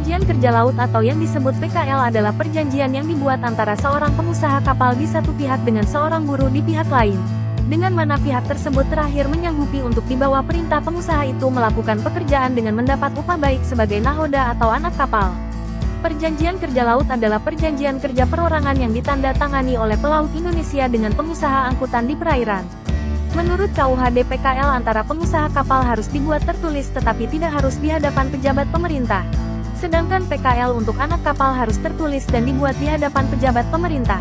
Perjanjian Kerja Laut atau yang disebut PKL adalah perjanjian yang dibuat antara seorang pengusaha kapal di satu pihak dengan seorang buruh di pihak lain, dengan mana pihak tersebut terakhir menyanggupi untuk di bawah perintah pengusaha itu melakukan pekerjaan dengan mendapat upah baik sebagai nahoda atau anak kapal. Perjanjian kerja laut adalah perjanjian kerja perorangan yang ditandatangani oleh pelaut Indonesia dengan pengusaha angkutan di perairan. Menurut KUHD PKL antara pengusaha kapal harus dibuat tertulis tetapi tidak harus di hadapan pejabat pemerintah. Sedangkan PKL untuk anak kapal harus tertulis dan dibuat di hadapan pejabat pemerintah.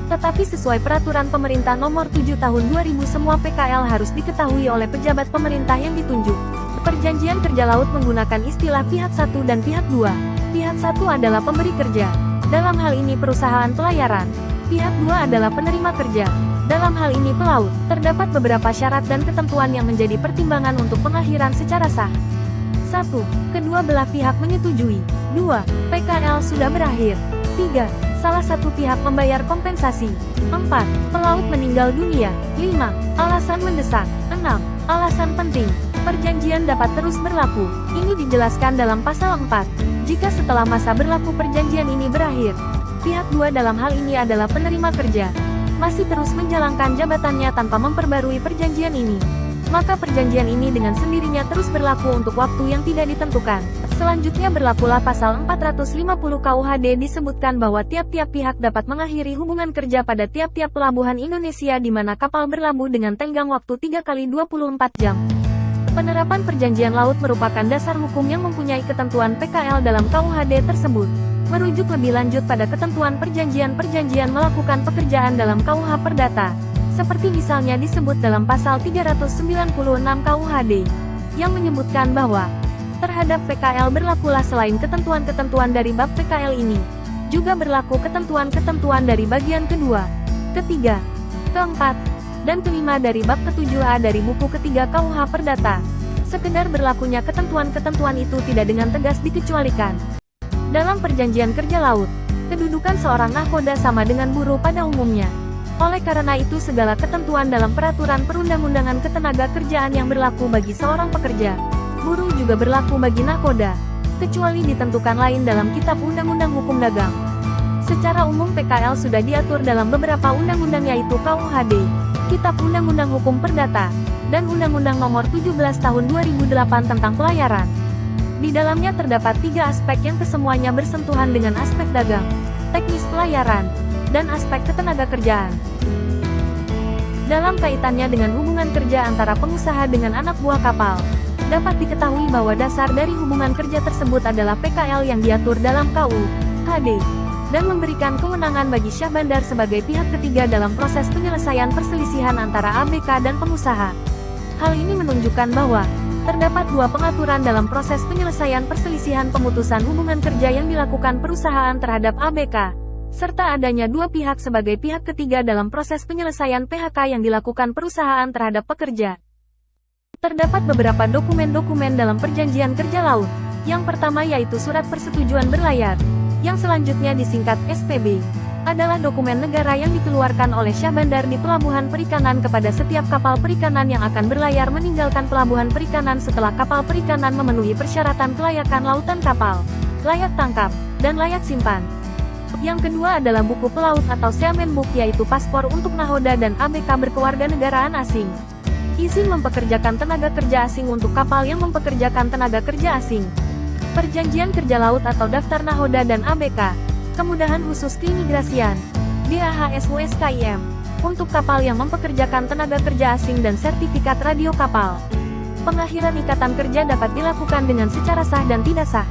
Tetapi sesuai peraturan pemerintah nomor 7 tahun 2000 semua PKL harus diketahui oleh pejabat pemerintah yang ditunjuk. Perjanjian kerja laut menggunakan istilah pihak 1 dan pihak 2. Pihak 1 adalah pemberi kerja. Dalam hal ini perusahaan pelayaran. Pihak 2 adalah penerima kerja. Dalam hal ini pelaut. Terdapat beberapa syarat dan ketentuan yang menjadi pertimbangan untuk pengakhiran secara sah. 1. Kedua belah pihak menyetujui. 2. PKL sudah berakhir. 3. Salah satu pihak membayar kompensasi. 4. Pelaut meninggal dunia. 5. Alasan mendesak. 6. Alasan penting. Perjanjian dapat terus berlaku. Ini dijelaskan dalam pasal 4. Jika setelah masa berlaku perjanjian ini berakhir, pihak 2 dalam hal ini adalah penerima kerja, masih terus menjalankan jabatannya tanpa memperbarui perjanjian ini, maka perjanjian ini dengan sendirinya terus berlaku untuk waktu yang tidak ditentukan. Selanjutnya berlakulah pasal 450 KUHD disebutkan bahwa tiap-tiap pihak dapat mengakhiri hubungan kerja pada tiap-tiap pelabuhan Indonesia di mana kapal berlabuh dengan tenggang waktu 3 kali 24 jam. Penerapan perjanjian laut merupakan dasar hukum yang mempunyai ketentuan PKL dalam KUHD tersebut. Merujuk lebih lanjut pada ketentuan perjanjian melakukan pekerjaan dalam KUH Perdata, seperti misalnya disebut dalam pasal 396 KUHD, yang menyebutkan bahwa terhadap PKL berlakulah selain ketentuan-ketentuan dari bab PKL ini, juga berlaku ketentuan-ketentuan dari bagian kedua, ketiga, keempat, dan kelima dari bab ke-7A dari buku ketiga KUH Perdata. Sekedar berlakunya ketentuan-ketentuan itu tidak dengan tegas dikecualikan. Dalam perjanjian kerja laut, kedudukan seorang nahkoda sama dengan buruh pada umumnya. Oleh karena itu segala ketentuan dalam peraturan perundang-undangan ketenaga kerjaan yang berlaku bagi seorang pekerja, buruh juga berlaku bagi nahkoda, kecuali ditentukan lain dalam Kitab Undang-Undang Hukum Dagang. Secara umum PKL sudah diatur dalam beberapa undang-undang yaitu KUHD, Kitab Undang-Undang Hukum Perdata, dan Undang-Undang Nomor 17 Tahun 2008 tentang Pelayaran. Di dalamnya terdapat 3 aspek yang kesemuanya bersentuhan dengan aspek dagang, teknis pelayaran, dan aspek ketenaga kerjaan. Dalam kaitannya dengan hubungan kerja antara pengusaha dengan anak buah kapal, dapat diketahui bahwa dasar dari hubungan kerja tersebut adalah PKL yang diatur dalam KUHD, dan memberikan kewenangan bagi Syah Bandar sebagai pihak ketiga dalam proses penyelesaian perselisihan antara ABK dan pengusaha. Hal ini menunjukkan bahwa terdapat 2 pengaturan dalam proses penyelesaian perselisihan pemutusan hubungan kerja yang dilakukan perusahaan terhadap ABK, serta adanya 2 pihak sebagai pihak ketiga dalam proses penyelesaian PHK yang dilakukan perusahaan terhadap pekerja. Terdapat beberapa dokumen-dokumen dalam perjanjian kerja laut. Yang pertama yaitu Surat Persetujuan Berlayar, yang selanjutnya disingkat SPB, adalah dokumen negara yang dikeluarkan oleh Syah Bandar di pelabuhan perikanan kepada setiap kapal perikanan yang akan berlayar meninggalkan pelabuhan perikanan setelah kapal perikanan memenuhi persyaratan kelayakan lautan kapal, layak tangkap, dan layak simpan. Yang kedua adalah buku pelaut atau Seaman Book yaitu paspor untuk nahoda dan ABK berkewarganegaraan asing. Izin mempekerjakan tenaga kerja asing untuk kapal yang mempekerjakan tenaga kerja asing. Perjanjian kerja laut atau daftar nahoda dan ABK. Kemudahan khusus keimigrasian. DAHSUSKIM. Untuk kapal yang mempekerjakan tenaga kerja asing dan sertifikat radio kapal. Pengakhiran ikatan kerja dapat dilakukan dengan secara sah dan tidak sah.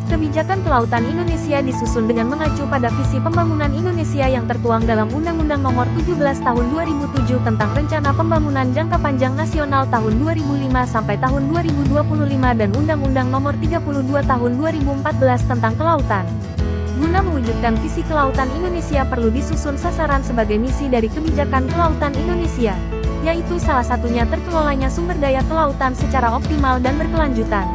Kebijakan kelautan Indonesia disusun dengan mengacu pada visi pembangunan Indonesia yang tertuang dalam Undang-Undang Nomor 17 Tahun 2007 tentang Rencana Pembangunan Jangka Panjang Nasional tahun 2005 sampai tahun 2025 dan Undang-Undang Nomor 32 Tahun 2014 tentang Kelautan. Guna mewujudkan visi kelautan Indonesia perlu disusun sasaran sebagai misi dari kebijakan kelautan Indonesia, yaitu salah satunya terkelolanya sumber daya kelautan secara optimal dan berkelanjutan.